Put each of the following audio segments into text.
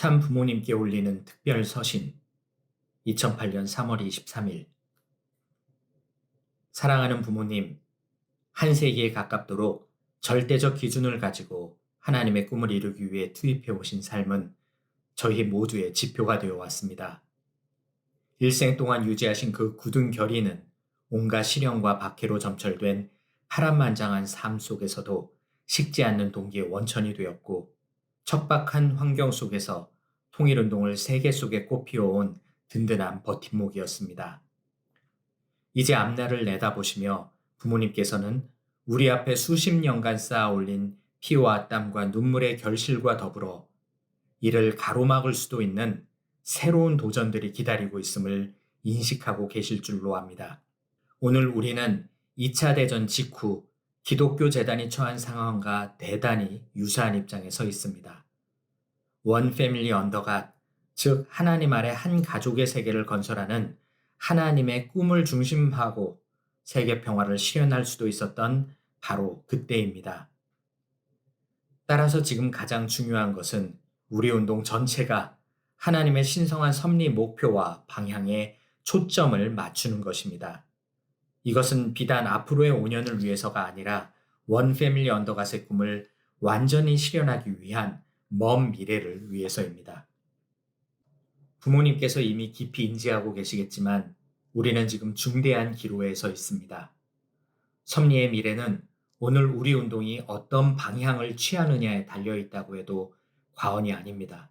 참 부모님께 올리는 특별 서신 2008년 3월 23일 사랑하는 부모님, 한 세기에 가깝도록 절대적 기준을 가지고 하나님의 꿈을 이루기 위해 투입해 오신 삶은 저희 모두의 지표가 되어 왔습니다. 일생 동안 유지하신 그 굳은 결의는 온갖 시련과 박해로 점철된 파란만장한 삶 속에서도 식지 않는 동기의 원천이 되었고, 척박한 환경 속에서 통일운동을 세계 속에 꽃피워온 든든한 버팀목이었습니다. 이제 앞날을 내다보시며 부모님께서는 우리 앞에 수십 년간 쌓아 올린 피와 땀과 눈물의 결실과 더불어 이를 가로막을 수도 있는 새로운 도전들이 기다리고 있음을 인식하고 계실 줄로 압니다. 오늘 우리는 2차 대전 직후 기독교 재단이 처한 상황과 대단히 유사한 입장에 서 있습니다. 원 패밀리 언더 갓, 즉 하나님 아래 한 가족의 세계를 건설하는 하나님의 꿈을 중심하고 세계 평화를 실현할 수도 있었던 바로 그때입니다. 따라서 지금 가장 중요한 것은 우리 운동 전체가 하나님의 신성한 섭리 목표와 방향에 초점을 맞추는 것입니다. 이것은 비단 앞으로의 5년을 위해서가 아니라 원 패밀리 언더갓의 꿈을 완전히 실현하기 위한 먼 미래를 위해서입니다. 부모님께서 이미 깊이 인지하고 계시겠지만 우리는 지금 중대한 기로에 서 있습니다. 섭리의 미래는 오늘 우리 운동이 어떤 방향을 취하느냐에 달려 있다고 해도 과언이 아닙니다.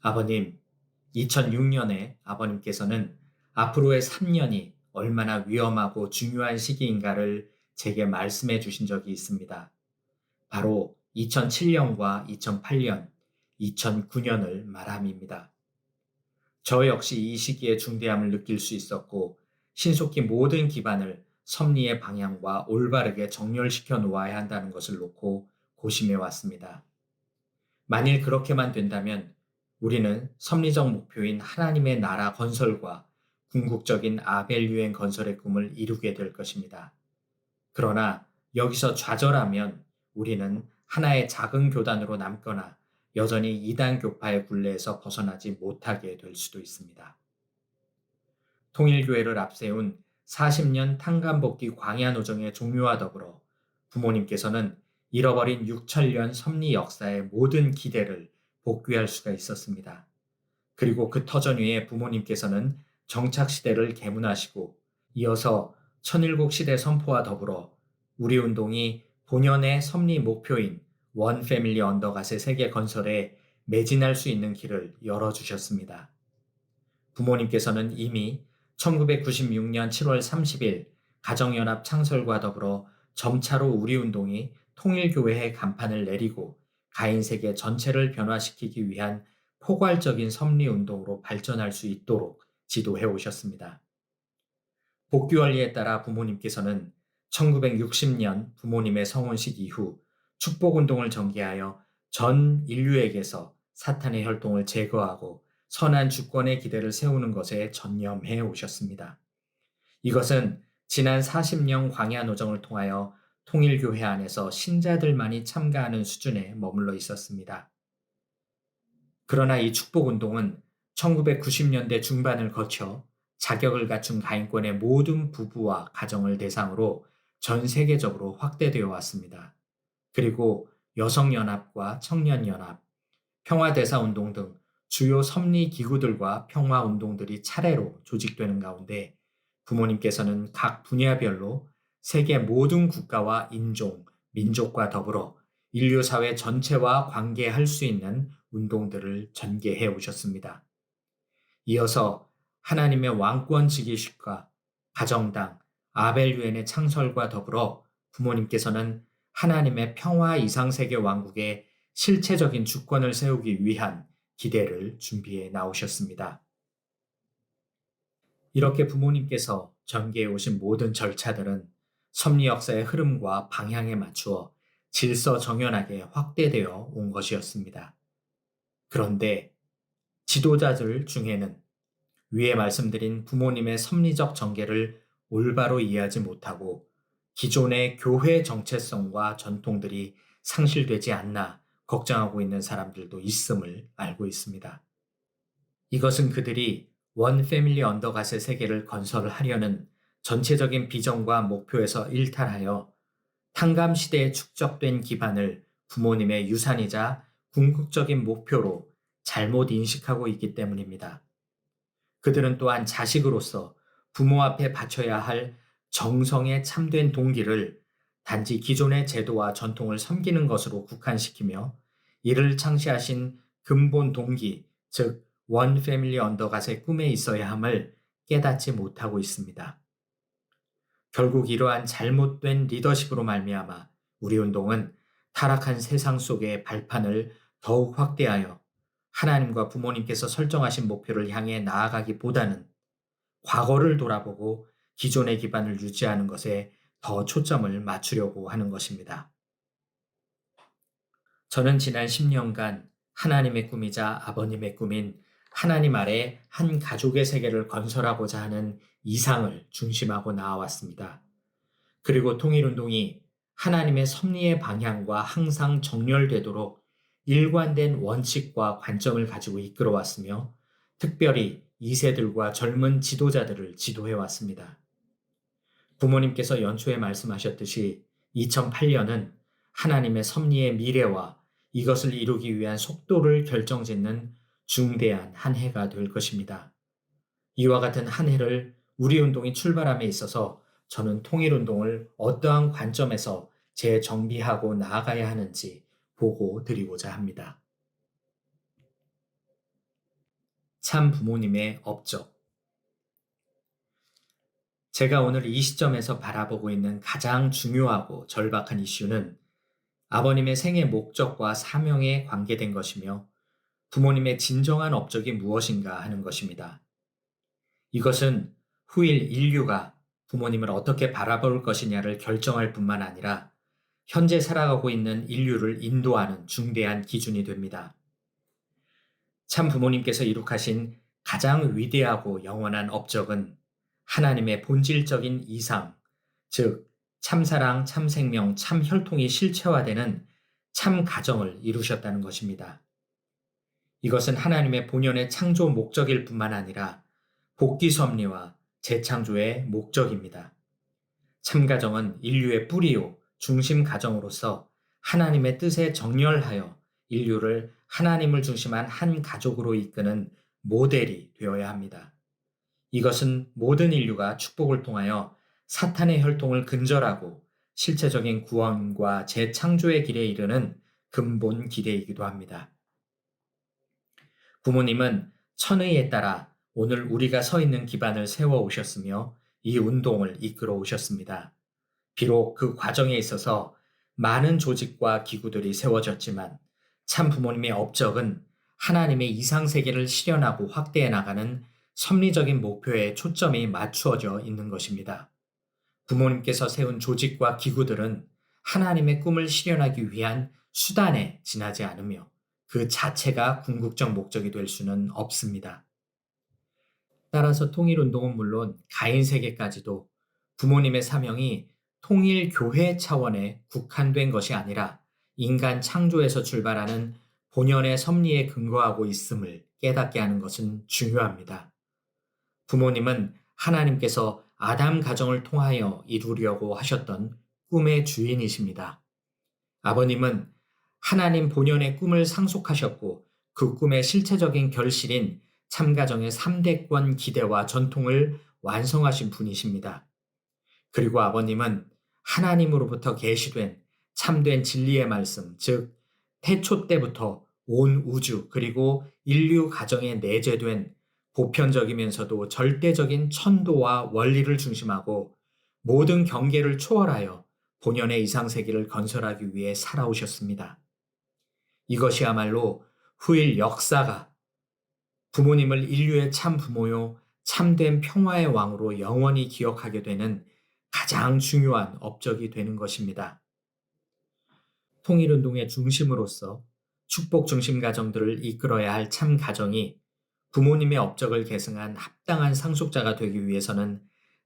아버님, 2006년에 아버님께서는 앞으로의 3년이 얼마나 위험하고 중요한 시기인가를 제게 말씀해 주신 적이 있습니다. 바로 2007년과 2008년, 2009년을 말함입니다. 저 역시 이 시기의 중대함을 느낄 수 있었고 신속히 모든 기반을 섭리의 방향과 올바르게 정렬시켜 놓아야 한다는 것을 놓고 고심해 왔습니다. 만일 그렇게만 된다면 우리는 섭리적 목표인 하나님의 나라 건설과 궁극적인 아벨 유엔 건설의 꿈을 이루게 될 것입니다. 그러나 여기서 좌절하면 우리는 하나의 작은 교단으로 남거나 여전히 이단 교파의 굴레에서 벗어나지 못하게 될 수도 있습니다. 통일교회를 앞세운 40년 탄감복귀 광야 노정의 종료와 더불어 부모님께서는 잃어버린 6천년 섭리 역사의 모든 기대를 복귀할 수가 있었습니다. 그리고 그 터전 위에 부모님께서는 정착시대를 개문하시고 이어서 천일국 시대 선포와 더불어 우리 운동이 본연의 섭리 목표인 원 패밀리 언더갓의 세계 건설에 매진할 수 있는 길을 열어주셨습니다. 부모님께서는 이미 1996년 7월 30일 가정연합 창설과 더불어 점차로 우리 운동이 통일교회의 간판을 내리고 가인세계 전체를 변화시키기 위한 포괄적인 섭리운동으로 발전할 수 있도록 지도해 오셨습니다. 복귀원리에 따라 부모님께서는 1960년 부모님의 성혼식 이후 축복운동을 전개하여 전 인류에게서 사탄의 혈통을 제거하고 선한 주권의 기대를 세우는 것에 전념해 오셨습니다. 이것은 지난 40년 광야 노정을 통하여 통일교회 안에서 신자들만이 참가하는 수준에 머물러 있었습니다. 그러나 이 축복운동은 1990년대 중반을 거쳐 자격을 갖춘 가인권의 모든 부부와 가정을 대상으로 전 세계적으로 확대되어 왔습니다. 그리고 여성연합과 청년연합, 평화대사운동 등 주요 섭리기구들과 평화운동들이 차례로 조직되는 가운데 부모님께서는 각 분야별로 세계 모든 국가와 인종, 민족과 더불어 인류 사회 전체와 관계할 수 있는 운동들을 전개해 오셨습니다. 이어서 하나님의 왕권 지기식과 가정당, 아벨 유엔의 창설과 더불어 부모님께서는 하나님의 평화 이상세계 왕국의 실체적인 주권을 세우기 위한 기대를 준비해 나오셨습니다. 이렇게 부모님께서 전개해 오신 모든 절차들은 섭리 역사의 흐름과 방향에 맞추어 질서정연하게 확대되어 온 것이었습니다. 그런데 지도자들 중에는 위에 말씀드린 부모님의 섭리적 전개를 올바로 이해하지 못하고 기존의 교회 정체성과 전통들이 상실되지 않나 걱정하고 있는 사람들도 있음을 알고 있습니다. 이것은 그들이 원 패밀리 언더갓의 세계를 건설하려는 전체적인 비전과 목표에서 일탈하여 탕감 시대에 축적된 기반을 부모님의 유산이자 궁극적인 목표로 잘못 인식하고 있기 때문입니다. 그들은 또한 자식으로서 부모 앞에 바쳐야 할 정성에 참된 동기를 단지 기존의 제도와 전통을 섬기는 것으로 국한시키며 이를 창시하신 근본 동기, 즉 원 패밀리 언더갓의 꿈에 있어야 함을 깨닫지 못하고 있습니다. 결국 이러한 잘못된 리더십으로 말미암아 우리 운동은 타락한 세상 속의 발판을 더욱 확대하여 하나님과 부모님께서 설정하신 목표를 향해 나아가기보다는 과거를 돌아보고 기존의 기반을 유지하는 것에 더 초점을 맞추려고 하는 것입니다. 저는 지난 10년간 하나님의 꿈이자 아버님의 꿈인 하나님 아래 한 가족의 세계를 건설하고자 하는 이상을 중심하고 나아왔습니다. 그리고 통일운동이 하나님의 섭리의 방향과 항상 정렬되도록 일관된 원칙과 관점을 가지고 이끌어왔으며 특별히 2세들과 젊은 지도자들을 지도해왔습니다. 부모님께서 연초에 말씀하셨듯이 2008년은 하나님의 섭리의 미래와 이것을 이루기 위한 속도를 결정짓는 중대한 한 해가 될 것입니다. 이와 같은 한 해를 우리 운동이 출발함에 있어서 저는 통일운동을 어떠한 관점에서 재정비하고 나아가야 하는지 보고 드리고자 합니다. 참 부모님의 업적. 제가 오늘 이 시점에서 바라보고 있는 가장 중요하고 절박한 이슈는 아버님의 생애 목적과 사명에 관계된 것이며 부모님의 진정한 업적이 무엇인가 하는 것입니다. 이것은 후일 인류가 부모님을 어떻게 바라볼 것이냐를 결정할 뿐만 아니라 현재 살아가고 있는 인류를 인도하는 중대한 기준이 됩니다. 참 부모님께서 이룩하신 가장 위대하고 영원한 업적은 하나님의 본질적인 이상, 즉 참사랑, 참생명, 참혈통이 실체화되는 참 가정을 이루셨다는 것입니다. 이것은 하나님의 본연의 창조 목적일 뿐만 아니라 복귀 섭리와 재창조의 목적입니다. 참가정은 인류의 뿌리요 중심 가정으로서 하나님의 뜻에 정렬하여 인류를 하나님을 중심한 한 가족으로 이끄는 모델이 되어야 합니다. 이것은 모든 인류가 축복을 통하여 사탄의 혈통을 근절하고 실체적인 구원과 재창조의 길에 이르는 근본 기대이기도 합니다. 부모님은 천의에 따라 오늘 우리가 서 있는 기반을 세워 오셨으며 이 운동을 이끌어 오셨습니다. 비록 그 과정에 있어서 많은 조직과 기구들이 세워졌지만 참 부모님의 업적은 하나님의 이상세계를 실현하고 확대해 나가는 섭리적인 목표에 초점이 맞추어져 있는 것입니다. 부모님께서 세운 조직과 기구들은 하나님의 꿈을 실현하기 위한 수단에 지나지 않으며 그 자체가 궁극적 목적이 될 수는 없습니다. 따라서 통일운동은 물론 가인세계까지도 부모님의 사명이 통일교회 차원에 국한된 것이 아니라 인간 창조에서 출발하는 본연의 섭리에 근거하고 있음을 깨닫게 하는 것은 중요합니다. 부모님은 하나님께서 아담 가정을 통하여 이루려고 하셨던 꿈의 주인이십니다. 아버님은 하나님 본연의 꿈을 상속하셨고 그 꿈의 실체적인 결실인 참가정의 3대권 기대와 전통을 완성하신 분이십니다. 그리고 아버님은 하나님으로부터 계시된 참된 진리의 말씀, 즉 태초 때부터 온 우주 그리고 인류 가정에 내재된 보편적이면서도 절대적인 천도와 원리를 중심하고 모든 경계를 초월하여 본연의 이상세계를 건설하기 위해 살아오셨습니다. 이것이야말로 후일 역사가 부모님을 인류의 참 부모요, 참된 평화의 왕으로 영원히 기억하게 되는 가장 중요한 업적이 되는 것입니다. 통일운동의 중심으로서 축복 중심 가정들을 이끌어야 할 참 가정이 부모님의 업적을 계승한 합당한 상속자가 되기 위해서는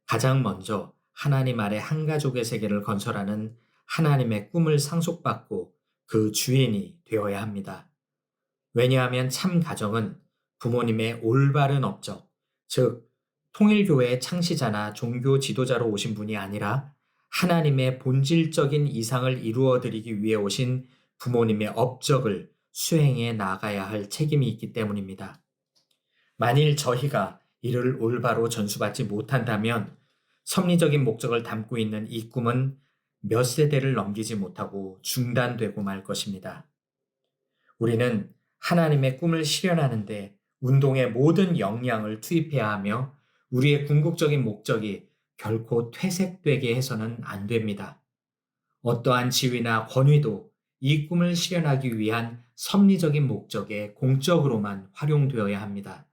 가장 먼저 하나님 아래 한 가족의 세계를 건설하는 하나님의 꿈을 상속받고 그 주인이 되어야 합니다. 왜냐하면 참 가정은 부모님의 올바른 업적, 즉 통일교회의 창시자나 종교 지도자로 오신 분이 아니라 하나님의 본질적인 이상을 이루어드리기 위해 오신 부모님의 업적을 수행해 나가야 할 책임이 있기 때문입니다. 만일 저희가 이를 올바로 전수받지 못한다면 섭리적인 목적을 담고 있는 이 꿈은 몇 세대를 넘기지 못하고 중단되고 말 것입니다. 우리는 하나님의 꿈을 실현하는데 운동의 모든 역량을 투입해야 하며 우리의 궁극적인 목적이 결코 퇴색되게 해서는 안 됩니다. 어떠한 지위나 권위도 이 꿈을 실현하기 위한 섭리적인 목적에 공적으로만 활용되어야 합니다.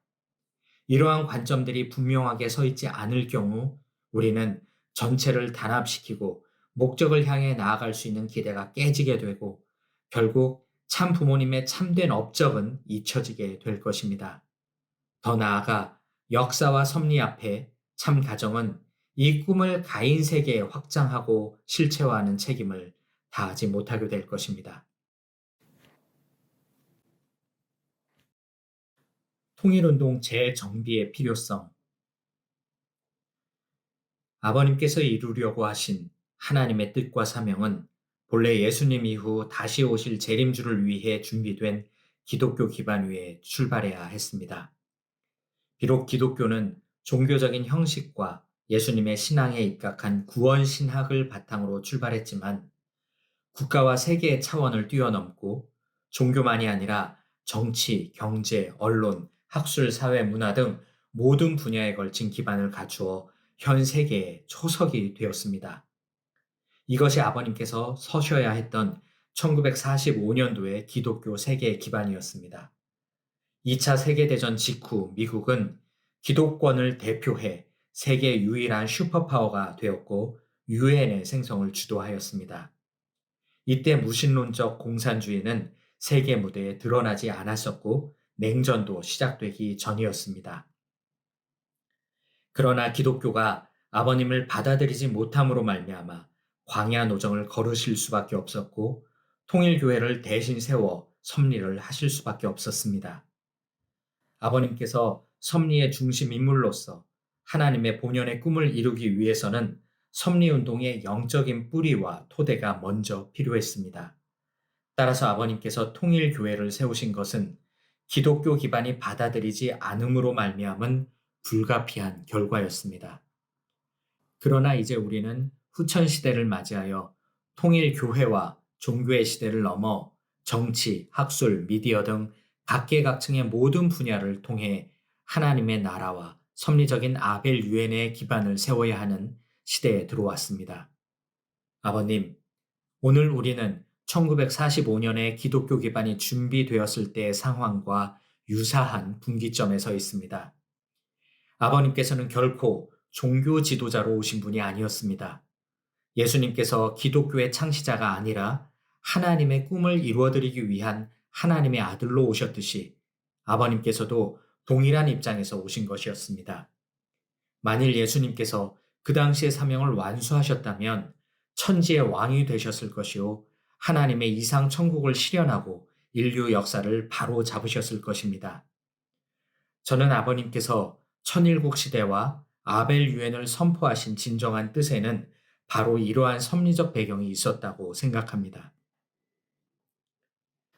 이러한 관점들이 분명하게 서 있지 않을 경우 우리는 전체를 단합시키고 목적을 향해 나아갈 수 있는 기대가 깨지게 되고 결국 참 부모님의 참된 업적은 잊혀지게 될 것입니다. 더 나아가 역사와 섭리 앞에 참 가정은 이 꿈을 가인 세계에 확장하고 실체화하는 책임을 다하지 못하게 될 것입니다. 통일운동 재정비의 필요성. 아버님께서 이루려고 하신 하나님의 뜻과 사명은 본래 예수님 이후 다시 오실 재림주를 위해 준비된 기독교 기반 위에 출발해야 했습니다. 비록 기독교는 종교적인 형식과 예수님의 신앙에 입각한 구원 신학을 바탕으로 출발했지만 국가와 세계의 차원을 뛰어넘고 종교만이 아니라 정치, 경제, 언론, 학술, 사회, 문화 등 모든 분야에 걸친 기반을 갖추어 현 세계의 초석이 되었습니다. 이것이 아버님께서 서셔야 했던 1945년도의 기독교 세계의 기반이었습니다. 2차 세계대전 직후 미국은 기독권을 대표해 세계 유일한 슈퍼파워가 되었고 유엔의 생성을 주도하였습니다. 이때 무신론적 공산주의는 세계 무대에 드러나지 않았었고 냉전도 시작되기 전이었습니다. 그러나 기독교가 아버님을 받아들이지 못함으로 말미암아 광야 노정을 걸으실 수밖에 없었고 통일교회를 대신 세워 섭리를 하실 수밖에 없었습니다. 아버님께서 섭리의 중심 인물로서 하나님의 본연의 꿈을 이루기 위해서는 섭리운동의 영적인 뿌리와 토대가 먼저 필요했습니다. 따라서 아버님께서 통일교회를 세우신 것은 기독교 기반이 받아들이지 않음으로 말미암은 불가피한 결과였습니다. 그러나 이제 우리는 후천시대를 맞이하여 통일교회와 종교의 시대를 넘어 정치, 학술, 미디어 등 각계각층의 모든 분야를 통해 하나님의 나라와 섭리적인 아벨 유엔의 기반을 세워야 하는 시대에 들어왔습니다. 아버님, 오늘 우리는 1945년에 기독교 기반이 준비되었을 때의 상황과 유사한 분기점에 서 있습니다. 아버님께서는 결코 종교 지도자로 오신 분이 아니었습니다. 예수님께서 기독교의 창시자가 아니라 하나님의 꿈을 이루어드리기 위한 하나님의 아들로 오셨듯이 아버님께서도 동일한 입장에서 오신 것이었습니다. 만일 예수님께서 그 당시의 사명을 완수하셨다면 천지의 왕이 되셨을 것이요 하나님의 이상 천국을 실현하고 인류 역사를 바로 잡으셨을 것입니다. 저는 아버님께서 천일국 시대와 아벨 유엔을 선포하신 진정한 뜻에는 바로 이러한 섭리적 배경이 있었다고 생각합니다.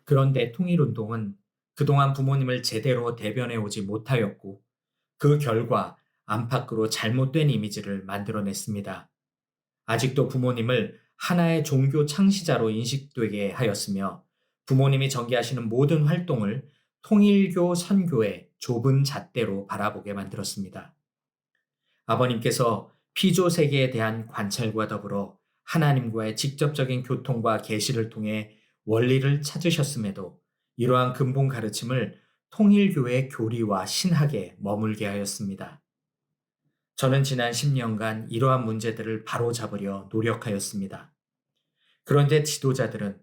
그런데 통일운동은 그동안 부모님을 제대로 대변해 오지 못하였고 그 결과 안팎으로 잘못된 이미지를 만들어냈습니다. 아직도 부모님을 하나의 종교 창시자로 인식되게 하였으며 부모님이 전개하시는 모든 활동을 통일교 선교의 좁은 잣대로 바라보게 만들었습니다. 아버님께서 피조 세계에 대한 관찰과 더불어 하나님과의 직접적인 교통과 계시를 통해 원리를 찾으셨음에도 이러한 근본 가르침을 통일교의 교리와 신학에 머물게 하였습니다. 저는 지난 10년간 이러한 문제들을 바로잡으려 노력하였습니다. 그런데 지도자들은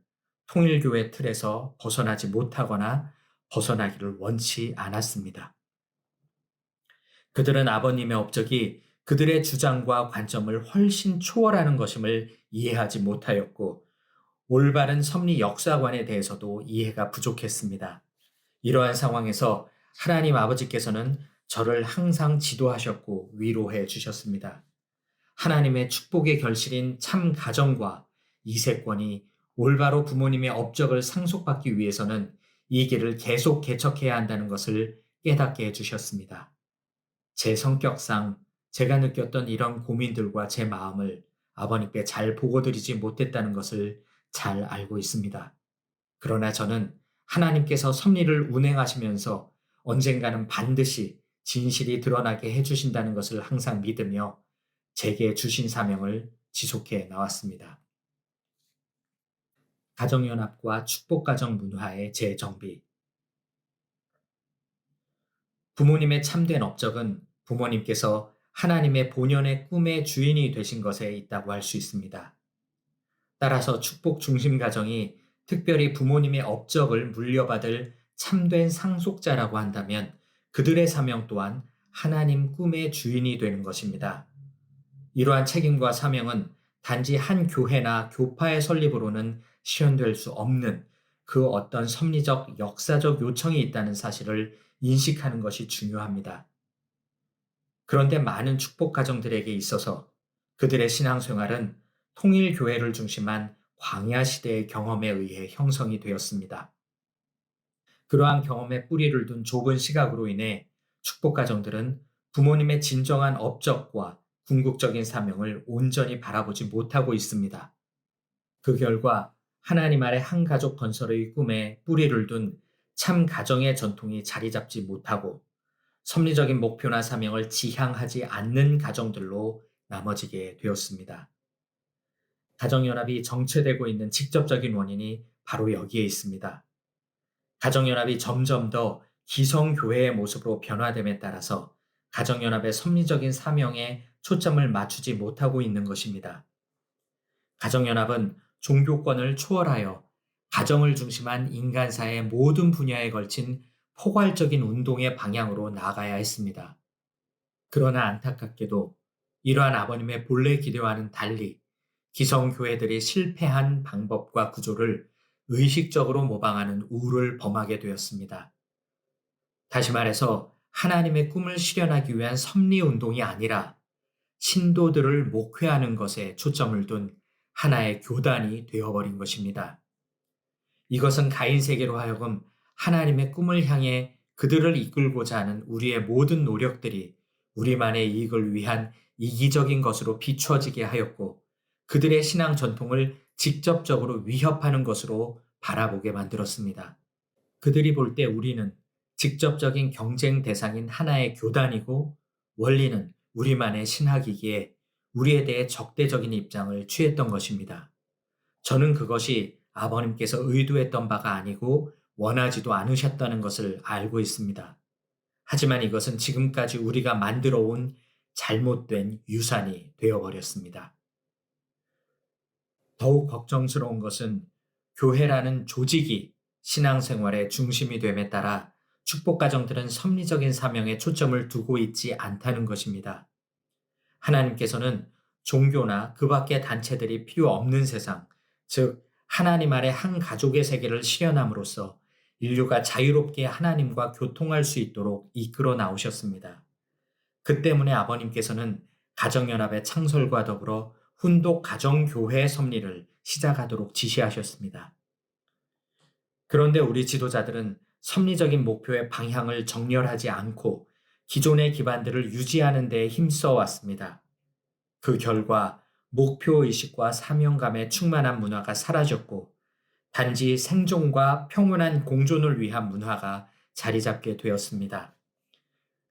통일교의 틀에서 벗어나지 못하거나 벗어나기를 원치 않았습니다. 그들은 아버님의 업적이 그들의 주장과 관점을 훨씬 초월하는 것임을 이해하지 못하였고 올바른 섭리 역사관에 대해서도 이해가 부족했습니다. 이러한 상황에서 하나님 아버지께서는 저를 항상 지도하셨고 위로해 주셨습니다. 하나님의 축복의 결실인 참 가정과 이세권이 올바로 부모님의 업적을 상속받기 위해서는 이 길을 계속 개척해야 한다는 것을 깨닫게 해주셨습니다. 제 성격상 제가 느꼈던 이런 고민들과 제 마음을 아버님께 잘 보고드리지 못했다는 것을 잘 알고 있습니다. 그러나 저는 하나님께서 섭리를 운행하시면서 언젠가는 반드시 진실이 드러나게 해주신다는 것을 항상 믿으며 제게 주신 사명을 지속해 나왔습니다. 가정연합과 축복가정 문화의 재정비. 부모님의 참된 업적은 부모님께서 하나님의 본연의 꿈의 주인이 되신 것에 있다고 할 수 있습니다. 따라서 축복 중심 가정이 특별히 부모님의 업적을 물려받을 참된 상속자라고 한다면 그들의 사명 또한 하나님 꿈의 주인이 되는 것입니다. 이러한 책임과 사명은 단지 한 교회나 교파의 설립으로는 실현될 수 없는 그 어떤 섭리적 역사적 요청이 있다는 사실을 인식하는 것이 중요합니다. 그런데 많은 축복 가정들에게 있어서 그들의 신앙생활은 통일교회를 중심한 광야 시대의 경험에 의해 형성이 되었습니다. 그러한 경험에 뿌리를 둔 좁은 시각으로 인해 축복 가정들은 부모님의 진정한 업적과 궁극적인 사명을 온전히 바라보지 못하고 있습니다. 그 결과 하나님 아래 한 가족 건설의 꿈에 뿌리를 둔 참 가정의 전통이 자리 잡지 못하고 섭리적인 목표나 사명을 지향하지 않는 가정들로 나머지게 되었습니다. 가정연합이 정체되고 있는 직접적인 원인이 바로 여기에 있습니다. 가정연합이 점점 더 기성교회의 모습으로 변화됨에 따라서 가정연합의 섭리적인 사명에 초점을 맞추지 못하고 있는 것입니다. 가정연합은 종교권을 초월하여 가정을 중심한 인간사의 모든 분야에 걸친 포괄적인 운동의 방향으로 나아가야 했습니다. 그러나 안타깝게도 이러한 아버님의 본래 기대와는 달리 기성교회들이 실패한 방법과 구조를 의식적으로 모방하는 우를 범하게 되었습니다. 다시 말해서 하나님의 꿈을 실현하기 위한 섭리운동이 아니라 신도들을 목회하는 것에 초점을 둔 하나의 교단이 되어버린 것입니다. 이것은 가인 세계로 하여금 하나님의 꿈을 향해 그들을 이끌고자 하는 우리의 모든 노력들이 우리만의 이익을 위한 이기적인 것으로 비추어지게 하였고 그들의 신앙 전통을 직접적으로 위협하는 것으로 바라보게 만들었습니다. 그들이 볼 때 우리는 직접적인 경쟁 대상인 하나의 교단이고 원리는 우리만의 신학이기에 우리에 대해 적대적인 입장을 취했던 것입니다. 저는 그것이 아버님께서 의도했던 바가 아니고 원하지도 않으셨다는 것을 알고 있습니다. 하지만 이것은 지금까지 우리가 만들어 온 잘못된 유산이 되어버렸습니다. 더욱 걱정스러운 것은 교회라는 조직이 신앙생활의 중심이 됨에 따라 축복가정들은 섭리적인 사명에 초점을 두고 있지 않다는 것입니다. 하나님께서는 종교나 그 밖의 단체들이 필요 없는 세상, 즉 하나님 아래 한 가족의 세계를 실현함으로써 인류가 자유롭게 하나님과 교통할 수 있도록 이끌어 나오셨습니다. 그 때문에 아버님께서는 가정연합의 창설과 더불어 훈독 가정교회 섭리를 시작하도록 지시하셨습니다. 그런데 우리 지도자들은 섭리적인 목표의 방향을 정렬하지 않고 기존의 기반들을 유지하는 데 힘써 왔습니다. 그 결과 목표의식과 사명감에 충만한 문화가 사라졌고 단지 생존과 평온한 공존을 위한 문화가 자리 잡게 되었습니다.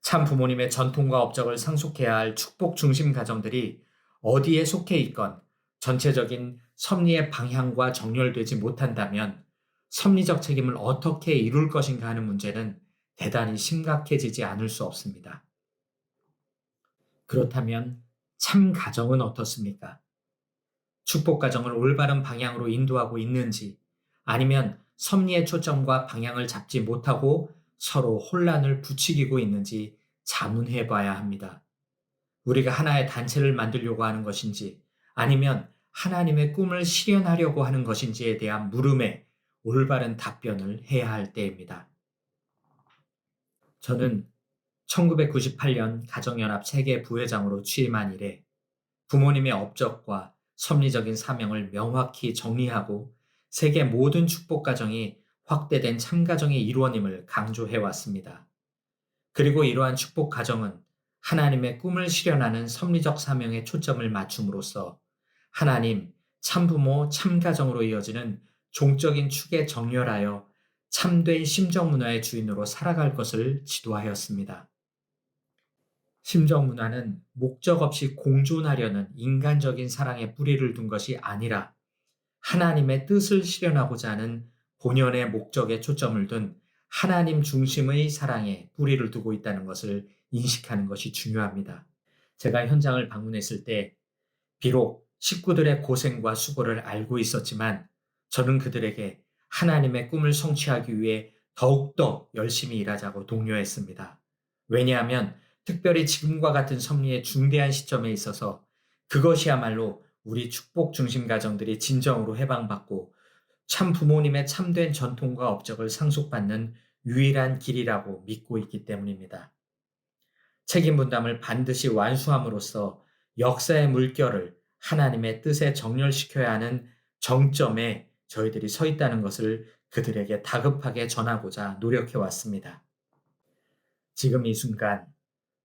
참 부모님의 전통과 업적을 상속해야 할 축복 중심 가정들이 어디에 속해 있건 전체적인 섭리의 방향과 정렬되지 못한다면 섭리적 책임을 어떻게 이룰 것인가 하는 문제는 대단히 심각해지지 않을 수 없습니다. 그렇다면 참 가정은 어떻습니까? 축복 가정을 올바른 방향으로 인도하고 있는지 아니면 섭리의 초점과 방향을 잡지 못하고 서로 혼란을 부추기고 있는지 자문해 봐야 합니다. 우리가 하나의 단체를 만들려고 하는 것인지 아니면 하나님의 꿈을 실현하려고 하는 것인지에 대한 물음에 올바른 답변을 해야 할 때입니다. 저는 1998년 가정연합 세계 부회장으로 취임한 이래 부모님의 업적과 섭리적인 사명을 명확히 정리하고 세계 모든 축복 가정이 확대된 참가정의 일원임을 강조해 왔습니다. 그리고 이러한 축복 가정은 하나님의 꿈을 실현하는 섭리적 사명에 초점을 맞춤으로써 하나님, 참부모, 참가정으로 이어지는 종적인 축에 정렬하여 참된 심정문화의 주인으로 살아갈 것을 지도하였습니다. 심정문화는 목적 없이 공존하려는 인간적인 사랑에 뿌리를 둔 것이 아니라 하나님의 뜻을 실현하고자 하는 본연의 목적에 초점을 둔 하나님 중심의 사랑에 뿌리를 두고 있다는 것을 인식하는 것이 중요합니다. 제가 현장을 방문했을 때 비록 식구들의 고생과 수고를 알고 있었지만 저는 그들에게 하나님의 꿈을 성취하기 위해 더욱더 열심히 일하자고 독려했습니다. 왜냐하면 특별히 지금과 같은 섭리의 중대한 시점에 있어서 그것이야말로 우리 축복 중심 가정들이 진정으로 해방받고 참 부모님의 참된 전통과 업적을 상속받는 유일한 길이라고 믿고 있기 때문입니다. 책임 분담을 반드시 완수함으로써 역사의 물결을 하나님의 뜻에 정렬시켜야 하는 정점에 저희들이 서 있다는 것을 그들에게 다급하게 전하고자 노력해 왔습니다. 지금 이 순간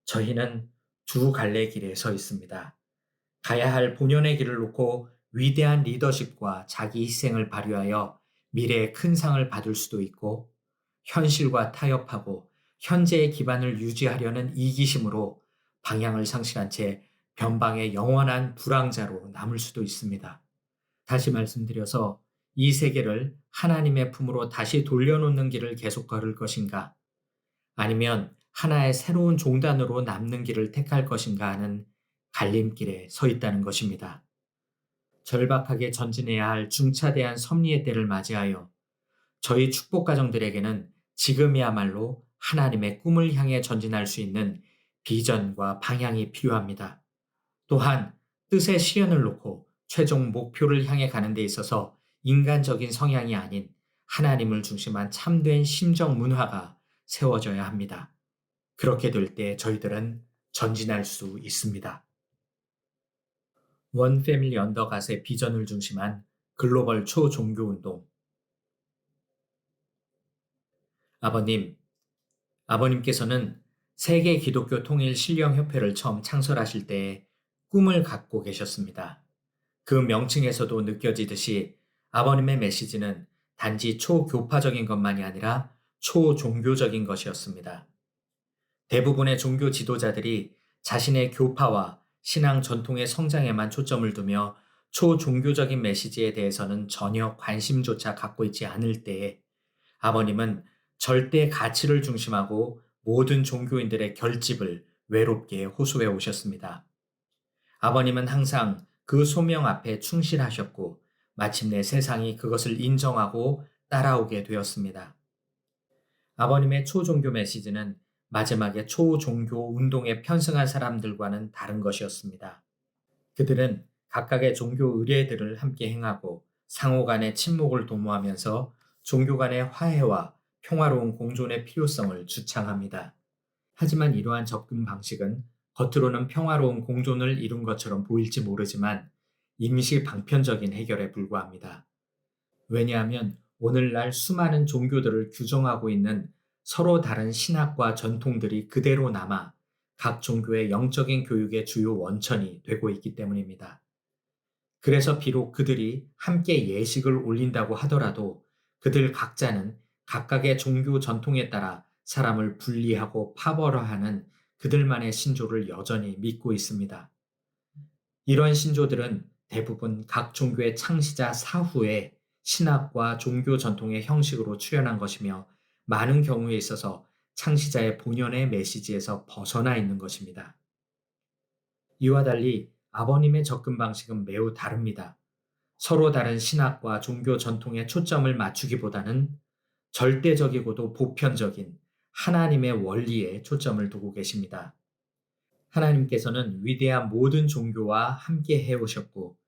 저희는 두 갈래 길에 서 있습니다. 가야 할 본연의 길을 놓고 위대한 리더십과 자기 희생을 발휘하여 미래의 큰 상을 받을 수도 있고 현실과 타협하고 현재의 기반을 유지하려는 이기심으로 방향을 상실한 채 변방의 영원한 불황자로 남을 수도 있습니다. 다시 말씀드려서 이 세계를 하나님의 품으로 다시 돌려놓는 길을 계속 걸을 것인가 아니면 하나의 새로운 종단으로 남는 길을 택할 것인가 하는 갈림길에 서 있다는 것입니다. 절박하게 전진해야 할 중차대한 섭리의 때를 맞이하여 저희 축복 가정들에게는 지금이야말로 하나님의 꿈을 향해 전진할 수 있는 비전과 방향이 필요합니다. 또한 뜻의 실현을 놓고 최종 목표를 향해 가는 데 있어서 인간적인 성향이 아닌 하나님을 중심한 참된 심정 문화가 세워져야 합니다. 그렇게 될 때 저희들은 전진할 수 있습니다. 원 패밀리 언더갓의 비전을 중심한 글로벌 초종교 운동. 아버님께서는 세계 기독교 통일 신령협회를 처음 창설하실 때에 꿈을 갖고 계셨습니다. 그 명칭에서도 느껴지듯이 아버님의 메시지는 단지 초교파적인 것만이 아니라 초종교적인 것이었습니다. 대부분의 종교 지도자들이 자신의 교파와 신앙 전통의 성장에만 초점을 두며 초종교적인 메시지에 대해서는 전혀 관심조차 갖고 있지 않을 때에 아버님은 절대 가치를 중심하고 모든 종교인들의 결집을 외롭게 호소해 오셨습니다. 아버님은 항상 그 소명 앞에 충실하셨고 마침내 세상이 그것을 인정하고 따라오게 되었습니다. 아버님의 초종교 메시지는 마지막에 초종교 운동에 편승한 사람들과는 다른 것이었습니다. 그들은 각각의 종교 의례들을 함께 행하고 상호 간의 친목을 도모하면서 종교 간의 화해와 평화로운 공존의 필요성을 주창합니다. 하지만 이러한 접근 방식은 겉으로는 평화로운 공존을 이룬 것처럼 보일지 모르지만 임시 방편적인 해결에 불과합니다. 왜냐하면 오늘날 수많은 종교들을 규정하고 있는 서로 다른 신학과 전통들이 그대로 남아 각 종교의 영적인 교육의 주요 원천이 되고 있기 때문입니다. 그래서 비록 그들이 함께 예식을 올린다고 하더라도 그들 각자는 각각의 종교 전통에 따라 사람을 분리하고 파벌화하는 그들만의 신조를 여전히 믿고 있습니다. 이런 신조들은 대부분 각 종교의 창시자 사후에 신학과 종교 전통의 형식으로 출현한 것이며 많은 경우에 있어서 창시자의 본연의 메시지에서 벗어나 있는 것입니다. 이와 달리 아버님의 접근 방식은 매우 다릅니다. 서로 다른 신학과 종교 전통에 초점을 맞추기보다는 절대적이고도 보편적인 하나님의 원리에 초점을 두고 계십니다. 하나님께서는 위대한 모든 종교와 함께 해오셨고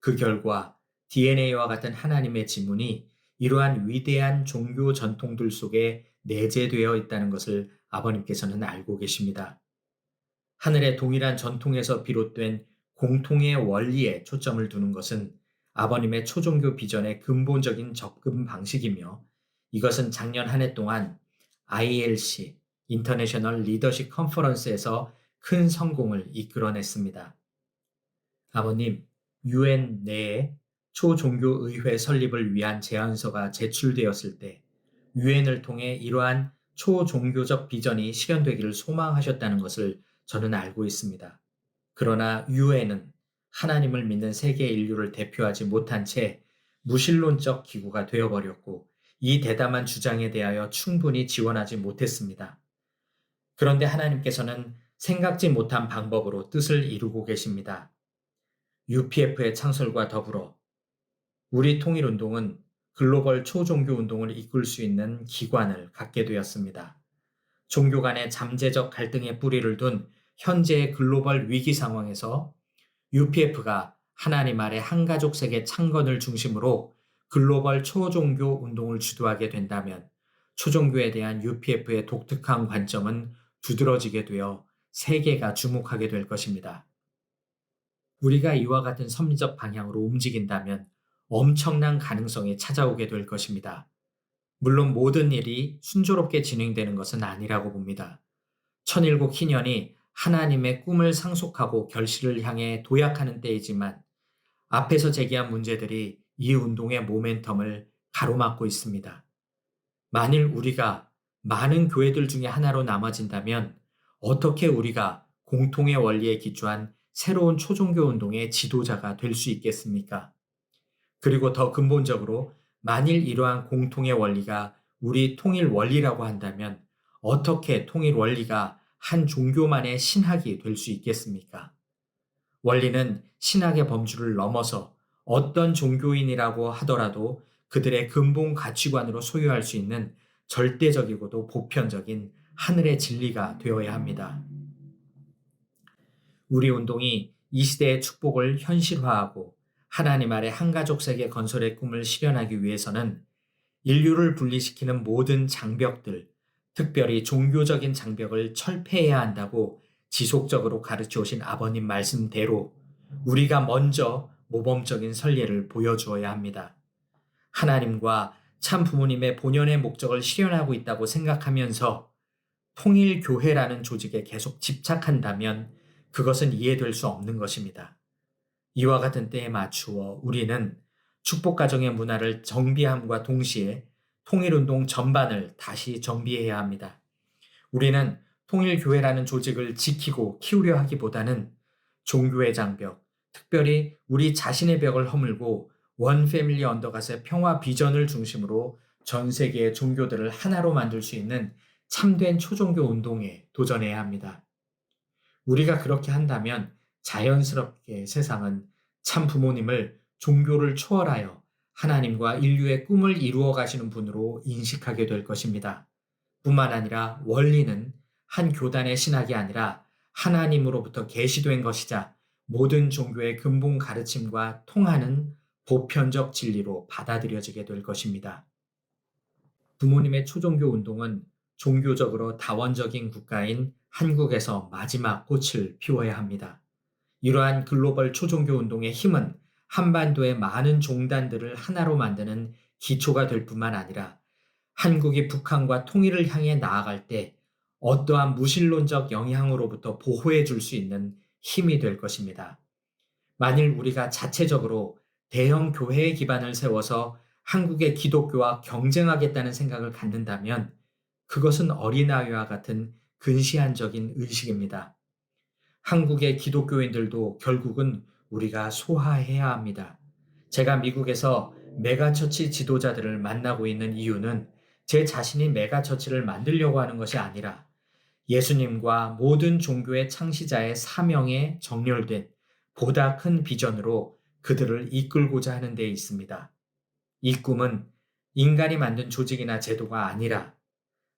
그 결과 DNA와 같은 하나님의 지문이 이러한 위대한 종교 전통들 속에 내재되어 있다는 것을 아버님께서는 알고 계십니다. 하늘의 동일한 전통에서 비롯된 공통의 원리에 초점을 두는 것은 아버님의 초종교 비전의 근본적인 접근 방식이며, 이것은 작년 한 해 동안 ILC, 인터내셔널 리더십 컨퍼런스에서 큰 성공을 이끌어냈습니다. 아버님, UN 내에 초종교의회 설립을 위한 제안서가 제출되었을 때 UN을 통해 이러한 초종교적 비전이 실현되기를 소망하셨다는 것을 저는 알고 있습니다. 그러나 UN은 하나님을 믿는 세계 인류를 대표하지 못한 채 무신론적 기구가 되어버렸고, 이 대담한 주장에 대하여 충분히 지원하지 못했습니다. 그런데 하나님께서는 생각지 못한 방법으로 뜻을 이루고 계십니다. UPF의 창설과 더불어 우리 통일운동은 글로벌 초종교 운동을 이끌 수 있는 기관을 갖게 되었습니다. 종교 간의 잠재적 갈등의 뿌리를 둔 현재의 글로벌 위기 상황에서 UPF가 하나님 아래 한가족 세계 창건을 중심으로 글로벌 초종교 운동을 주도하게 된다면, 초종교에 대한 UPF의 독특한 관점은 두드러지게 되어 세계가 주목하게 될 것입니다. 우리가 이와 같은 섭리적 방향으로 움직인다면 엄청난 가능성이 찾아오게 될 것입니다. 물론 모든 일이 순조롭게 진행되는 것은 아니라고 봅니다. 천일국 희년이 하나님의 꿈을 상속하고 결실을 향해 도약하는 때이지만, 앞에서 제기한 문제들이 이 운동의 모멘텀을 가로막고 있습니다. 만일 우리가 많은 교회들 중에 하나로 남아진다면 어떻게 우리가 공통의 원리에 기초한 새로운 초종교 운동의 지도자가 될 수 있겠습니까? 그리고 더 근본적으로, 만일 이러한 공통의 원리가 우리 통일 원리라고 한다면 어떻게 통일 원리가 한 종교만의 신학이 될 수 있겠습니까? 원리는 신학의 범주를 넘어서 어떤 종교인이라고 하더라도 그들의 근본 가치관으로 소유할 수 있는 절대적이고도 보편적인 하늘의 진리가 되어야 합니다. 우리 운동이 이 시대의 축복을 현실화하고 하나님 아래 한가족 세계 건설의 꿈을 실현하기 위해서는 인류를 분리시키는 모든 장벽들, 특별히 종교적인 장벽을 철폐해야 한다고 지속적으로 가르쳐 오신 아버님 말씀대로 우리가 먼저 모범적인 선례를 보여주어야 합니다. 하나님과 참 부모님의 본연의 목적을 실현하고 있다고 생각하면서 통일교회라는 조직에 계속 집착한다면 그것은 이해될 수 없는 것입니다. 이와 같은 때에 맞추어 우리는 축복가정의 문화를 정비함과 동시에 통일운동 전반을 다시 정비해야 합니다. 우리는 통일교회라는 조직을 지키고 키우려 하기보다는 종교의 장벽, 특별히 우리 자신의 벽을 허물고 원 패밀리 언더갓의 평화 비전을 중심으로 전 세계의 종교들을 하나로 만들 수 있는 참된 초종교 운동에 도전해야 합니다. 우리가 그렇게 한다면 자연스럽게 세상은 참 부모님을 종교를 초월하여 하나님과 인류의 꿈을 이루어 가시는 분으로 인식하게 될 것입니다. 뿐만 아니라 원리는 한 교단의 신학이 아니라 하나님으로부터 계시된 것이자 모든 종교의 근본 가르침과 통하는 보편적 진리로 받아들여지게 될 것입니다. 부모님의 초종교 운동은 종교적으로 다원적인 국가인 한국에서 마지막 꽃을 피워야 합니다. 이러한 글로벌 초종교 운동의 힘은 한반도의 많은 종단들을 하나로 만드는 기초가 될 뿐만 아니라 한국이 북한과 통일을 향해 나아갈 때 어떠한 무신론적 영향으로부터 보호해 줄 수 있는 힘이 될 것입니다. 만일 우리가 자체적으로 대형 교회의 기반을 세워서 한국의 기독교와 경쟁하겠다는 생각을 갖는다면 그것은 어린아이와 같은 근시안적인 의식입니다. 한국의 기독교인들도 결국은 우리가 소화해야 합니다. 제가 미국에서 메가처치 지도자들을 만나고 있는 이유는 제 자신이 메가처치를 만들려고 하는 것이 아니라 예수님과 모든 종교의 창시자의 사명에 정렬된 보다 큰 비전으로 그들을 이끌고자 하는 데 있습니다. 이 꿈은 인간이 만든 조직이나 제도가 아니라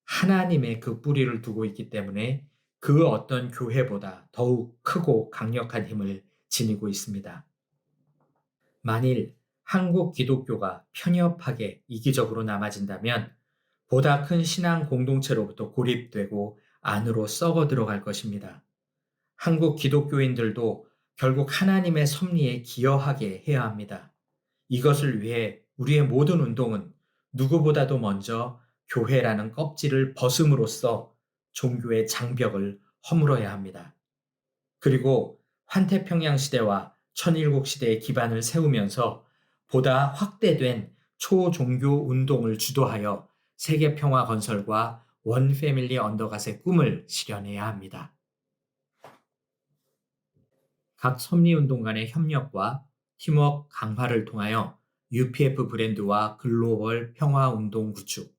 하나님의 그 뿌리를 두고 있기 때문에 그 어떤 교회보다 더욱 크고 강력한 힘을 지니고 있습니다. 만일 한국 기독교가 편협하게 이기적으로 남아진다면 보다 큰 신앙 공동체로부터 고립되고 안으로 썩어 들어갈 것입니다. 한국 기독교인들도 결국 하나님의 섭리에 기여하게 해야 합니다. 이것을 위해 우리의 모든 운동은 누구보다도 먼저 교회라는 껍질을 벗음으로써 종교의 장벽을 허물어야 합니다. 그리고 환태평양 시대와 천일국 시대의 기반을 세우면서 보다 확대된 초종교 운동을 주도하여 세계 평화 건설과 원 패밀리 언더갓의 꿈을 실현해야 합니다. 각 섭리운동 간의 협력과 팀워크 강화를 통하여 UPF 브랜드와 글로벌 평화운동 구축.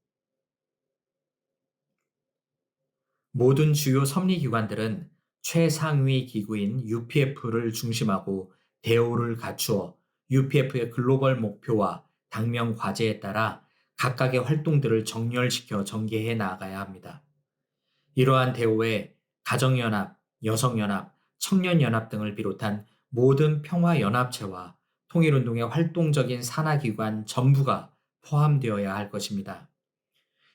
모든 주요 섭리기관들은 최상위 기구인 UPF를 중심하고 대우를 갖추어 UPF의 글로벌 목표와 당면 과제에 따라 각각의 활동들을 정렬시켜 전개해 나가야 합니다. 이러한 대우에 가정연합, 여성연합, 청년연합 등을 비롯한 모든 평화연합체와 통일운동의 활동적인 산하기관 전부가 포함되어야 할 것입니다.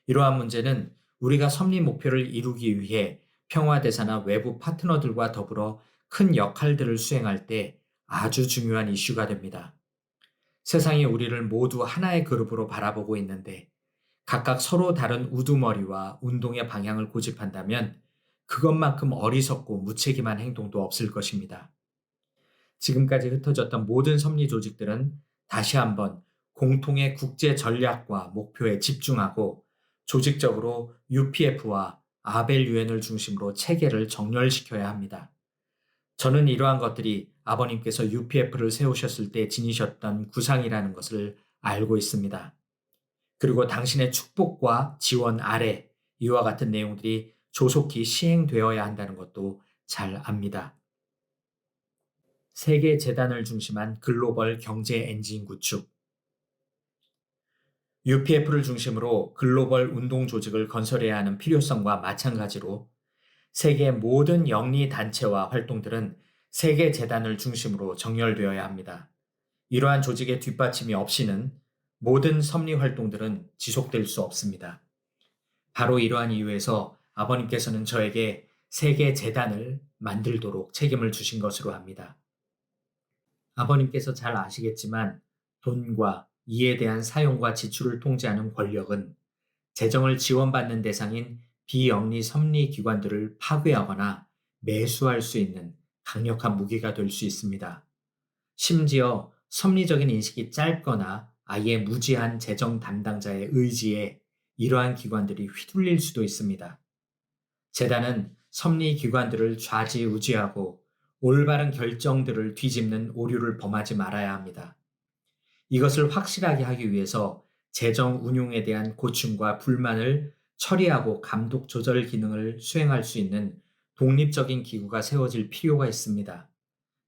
이러한 문제는 우리가 섭리 목표를 이루기 위해 평화대사나 외부 파트너들과 더불어 큰 역할들을 수행할 때 아주 중요한 이슈가 됩니다. 세상이 우리를 모두 하나의 그룹으로 바라보고 있는데 각각 서로 다른 우두머리와 운동의 방향을 고집한다면 그것만큼 어리석고 무책임한 행동도 없을 것입니다. 지금까지 흩어졌던 모든 섭리 조직들은 다시 한번 공통의 국제 전략과 목표에 집중하고 조직적으로 UPF와 아벨 유엔을 중심으로 체계를 정렬시켜야 합니다. 저는 이러한 것들이 아버님께서 UPF를 세우셨을 때 지니셨던 구상이라는 것을 알고 있습니다. 그리고 당신의 축복과 지원 아래 이와 같은 내용들이 조속히 시행되어야 한다는 것도 잘 압니다. 세계 재단을 중심한 글로벌 경제 엔진 구축. UPF를 중심으로 글로벌 운동 조직을 건설해야 하는 필요성과 마찬가지로 세계 모든 영리 단체와 활동들은 세계 재단을 중심으로 정렬되어야 합니다. 이러한 조직의 뒷받침이 없이는 모든 섭리 활동들은 지속될 수 없습니다. 바로 이러한 이유에서 아버님께서는 저에게 세계 재단을 만들도록 책임을 주신 것으로 합니다. 아버님께서 잘 아시겠지만 돈과 이에 대한 사용과 지출을 통제하는 권력은 재정을 지원받는 대상인 비영리 섭리 기관들을 파괴하거나 매수할 수 있는 강력한 무기가 될 수 있습니다. 심지어 섭리적인 인식이 짧거나 아예 무지한 재정 담당자의 의지에 이러한 기관들이 휘둘릴 수도 있습니다. 재단은 섭리 기관들을 좌지우지하고 올바른 결정들을 뒤집는 오류를 범하지 말아야 합니다. 이것을 확실하게 하기 위해서 재정 운용에 대한 고충과 불만을 처리하고 감독 조절 기능을 수행할 수 있는 독립적인 기구가 세워질 필요가 있습니다.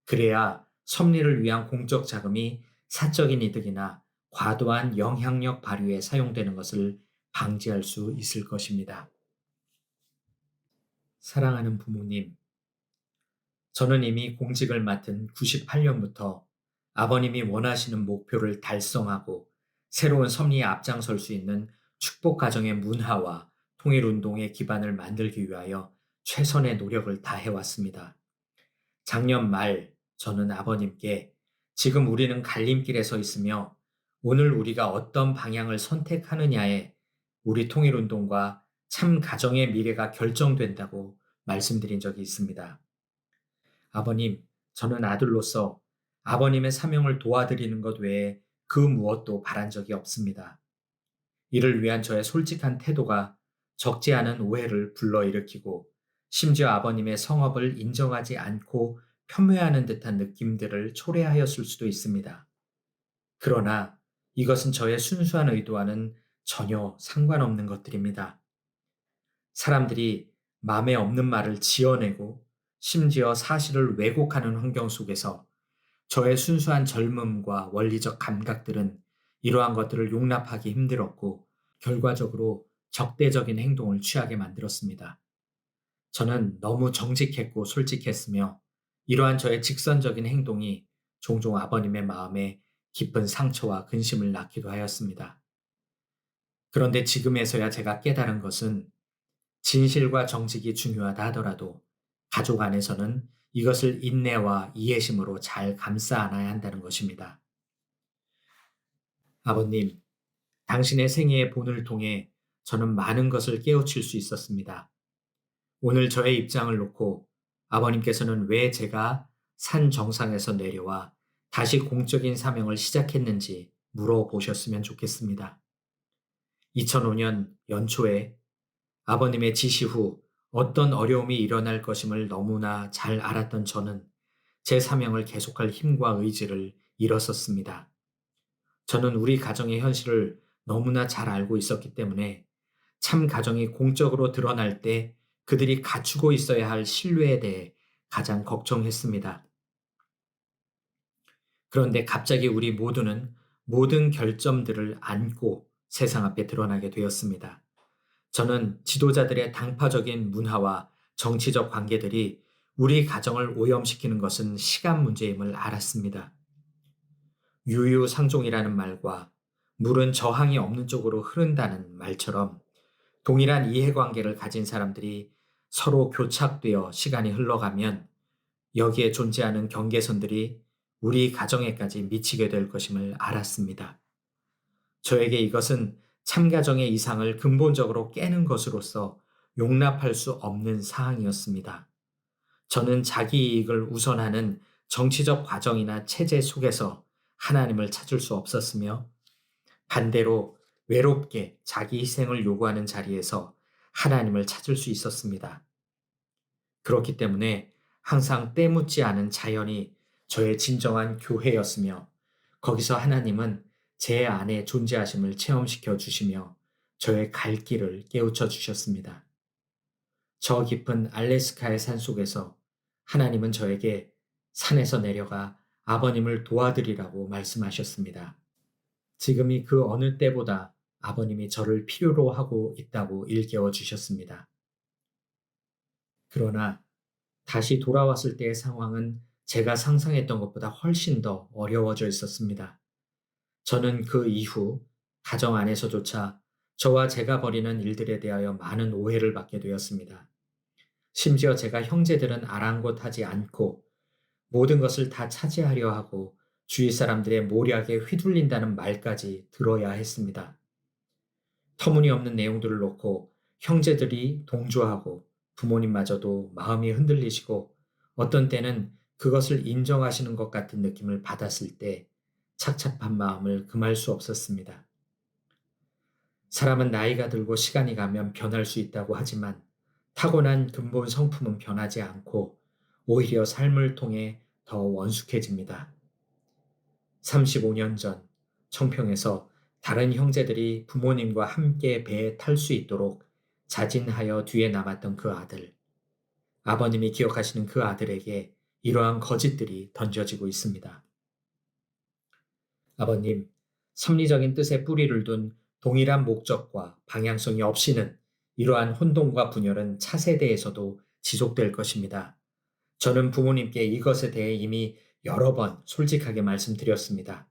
그래야 섭리를 위한 공적 자금이 사적인 이득이나 과도한 영향력 발휘에 사용되는 것을 방지할 수 있을 것입니다. 사랑하는 부모님, 저는 이미 공직을 맡은 98년부터 아버님이 원하시는 목표를 달성하고 새로운 섭리에 앞장설 수 있는 축복 가정의 문화와 통일운동의 기반을 만들기 위하여 최선의 노력을 다해왔습니다. 작년 말 저는 아버님께 지금 우리는 갈림길에 서 있으며 오늘 우리가 어떤 방향을 선택하느냐에 우리 통일운동과 참 가정의 미래가 결정된다고 말씀드린 적이 있습니다. 아버님, 저는 아들로서 아버님의 사명을 도와드리는 것 외에 그 무엇도 바란 적이 없습니다. 이를 위한 저의 솔직한 태도가 적지 않은 오해를 불러일으키고 심지어 아버님의 성업을 인정하지 않고 폄훼하는 듯한 느낌들을 초래하였을 수도 있습니다. 그러나 이것은 저의 순수한 의도와는 전혀 상관없는 것들입니다. 사람들이 마음에 없는 말을 지어내고 심지어 사실을 왜곡하는 환경 속에서 저의 순수한 젊음과 원리적 감각들은 이러한 것들을 용납하기 힘들었고 결과적으로 적대적인 행동을 취하게 만들었습니다. 저는 너무 정직했고 솔직했으며 이러한 저의 직선적인 행동이 종종 아버님의 마음에 깊은 상처와 근심을 낳기도 하였습니다. 그런데 지금에서야 제가 깨달은 것은 진실과 정직이 중요하다 하더라도 가족 안에서는 이것을 인내와 이해심으로 잘 감싸 안아야 한다는 것입니다. 아버님, 당신의 생애의 본을 통해 저는 많은 것을 깨우칠 수 있었습니다. 오늘 저의 입장을 놓고 아버님께서는 왜 제가 산 정상에서 내려와 다시 공적인 사명을 시작했는지 물어보셨으면 좋겠습니다. 2005년 연초에 아버님의 지시 후 어떤 어려움이 일어날 것임을 너무나 잘 알았던 저는 제 사명을 계속할 힘과 의지를 잃었었습니다. 저는 우리 가정의 현실을 너무나 잘 알고 있었기 때문에 참 가정이 공적으로 드러날 때 그들이 갖추고 있어야 할 신뢰에 대해 가장 걱정했습니다. 그런데 갑자기 우리 모두는 모든 결점들을 안고 세상 앞에 드러나게 되었습니다. 저는 지도자들의 당파적인 문화와 정치적 관계들이 우리 가정을 오염시키는 것은 시간 문제임을 알았습니다. 유유상종이라는 말과 물은 저항이 없는 쪽으로 흐른다는 말처럼 동일한 이해관계를 가진 사람들이 서로 교착되어 시간이 흘러가면 여기에 존재하는 경계선들이 우리 가정에까지 미치게 될 것임을 알았습니다. 저에게 이것은 참가정의 이상을 근본적으로 깨는 것으로서 용납할 수 없는 사항이었습니다. 저는 자기 이익을 우선하는 정치적 과정이나 체제 속에서 하나님을 찾을 수 없었으며 반대로 외롭게 자기 희생을 요구하는 자리에서 하나님을 찾을 수 있었습니다. 그렇기 때문에 항상 때묻지 않은 자연이 저의 진정한 교회였으며 거기서 하나님은 제 안에 존재하심을 체험시켜 주시며 저의 갈 길을 깨우쳐 주셨습니다. 저 깊은 알래스카의 산속에서 하나님은 저에게 산에서 내려가 아버님을 도와드리라고 말씀하셨습니다. 지금이 그 어느 때보다 아버님이 저를 필요로 하고 있다고 일깨워 주셨습니다. 그러나 다시 돌아왔을 때의 상황은 제가 상상했던 것보다 훨씬 더 어려워져 있었습니다. 저는 그 이후 가정 안에서조차 저와 제가 벌이는 일들에 대하여 많은 오해를 받게 되었습니다. 심지어 제가 형제들은 아랑곳하지 않고 모든 것을 다 차지하려 하고 주위 사람들의 모략에 휘둘린다는 말까지 들어야 했습니다. 터무니없는 내용들을 놓고 형제들이 동조하고 부모님마저도 마음이 흔들리시고 어떤 때는 그것을 인정하시는 것 같은 느낌을 받았을 때 착잡한 마음을 금할 수 없었습니다. 사람은 나이가 들고 시간이 가면 변할 수 있다고 하지만 타고난 근본 성품은 변하지 않고 오히려 삶을 통해 더 원숙해집니다. 35년 전 청평에서 다른 형제들이 부모님과 함께 배에 탈 수 있도록 자진하여 뒤에 남았던 그 아들, 아버님이 기억하시는 그 아들에게 이러한 거짓들이 던져지고 있습니다. 아버님, 섭리적인 뜻에 뿌리를 둔 동일한 목적과 방향성이 없이는 이러한 혼돈과 분열은 차세대에서도 지속될 것입니다. 저는 부모님께 이것에 대해 이미 여러 번 솔직하게 말씀드렸습니다.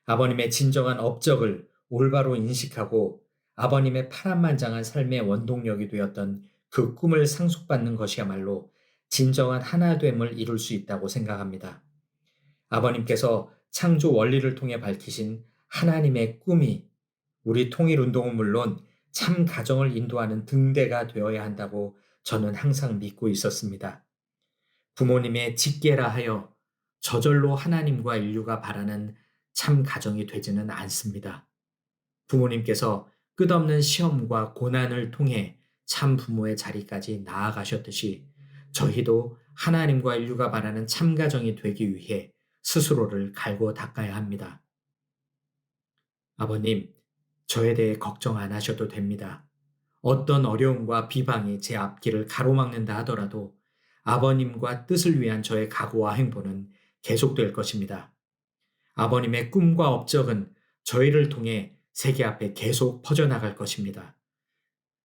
아버님의 진정한 업적을 올바로 인식하고 아버님의 파란만장한 삶의 원동력이 되었던 그 꿈을 상속받는 것이야말로 진정한 하나됨을 이룰 수 있다고 생각합니다. 아버님께서 창조 원리를 통해 밝히신 하나님의 꿈이 우리 통일운동은 물론 참 가정을 인도하는 등대가 되어야 한다고 저는 항상 믿고 있었습니다. 부모님의 직계라 하여 저절로 하나님과 인류가 바라는 참 가정이 되지는 않습니다. 부모님께서 끝없는 시험과 고난을 통해 참 부모의 자리까지 나아가셨듯이 저희도 하나님과 인류가 바라는 참 가정이 되기 위해 스스로를 갈고 닦아야 합니다. 아버님, 저에 대해 걱정 안 하셔도 됩니다. 어떤 어려움과 비방이 제 앞길을 가로막는다 하더라도 아버님과 뜻을 위한 저의 각오와 행보는 계속될 것입니다. 아버님의 꿈과 업적은 저희를 통해 세계 앞에 계속 퍼져나갈 것입니다.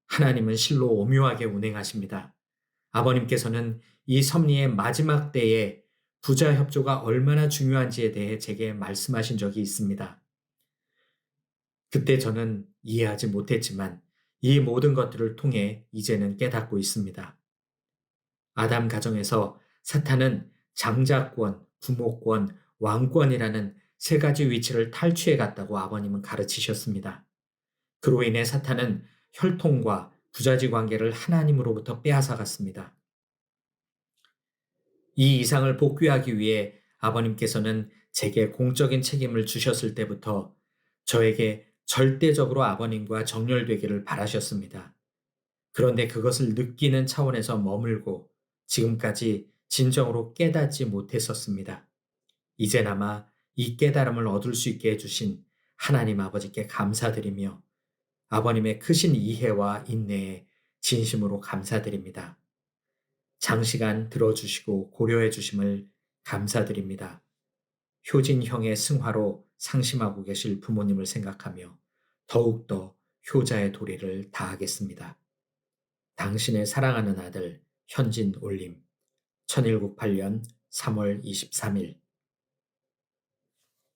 하나님은 실로 오묘하게 운행하십니다. 아버님께서는 이 섭리의 마지막 때에 부자 협조가 얼마나 중요한지에 대해 제게 말씀하신 적이 있습니다. 그때 저는 이해하지 못했지만 이 모든 것들을 통해 이제는 깨닫고 있습니다. 아담 가정에서 사탄은 장자권, 부모권, 왕권이라는 세 가지 위치를 탈취해 갔다고 아버님은 가르치셨습니다. 그로 인해 사탄은 혈통과 부자지 관계를 하나님으로부터 빼앗아 갔습니다. 이 이상을 복귀하기 위해 아버님께서는 제게 공적인 책임을 주셨을 때부터 저에게 절대적으로 아버님과 정렬되기를 바라셨습니다. 그런데 그것을 느끼는 차원에서 머물고 지금까지 진정으로 깨닫지 못했었습니다. 이제나마 이 깨달음을 얻을 수 있게 해주신 하나님 아버지께 감사드리며 아버님의 크신 이해와 인내에 진심으로 감사드립니다. 장시간 들어주시고 고려해 주심을 감사드립니다. 효진형의 승화로 상심하고 계실 부모님을 생각하며 더욱더 효자의 도리를 다하겠습니다. 당신의 사랑하는 아들 현진 올림 1198년 3월 23일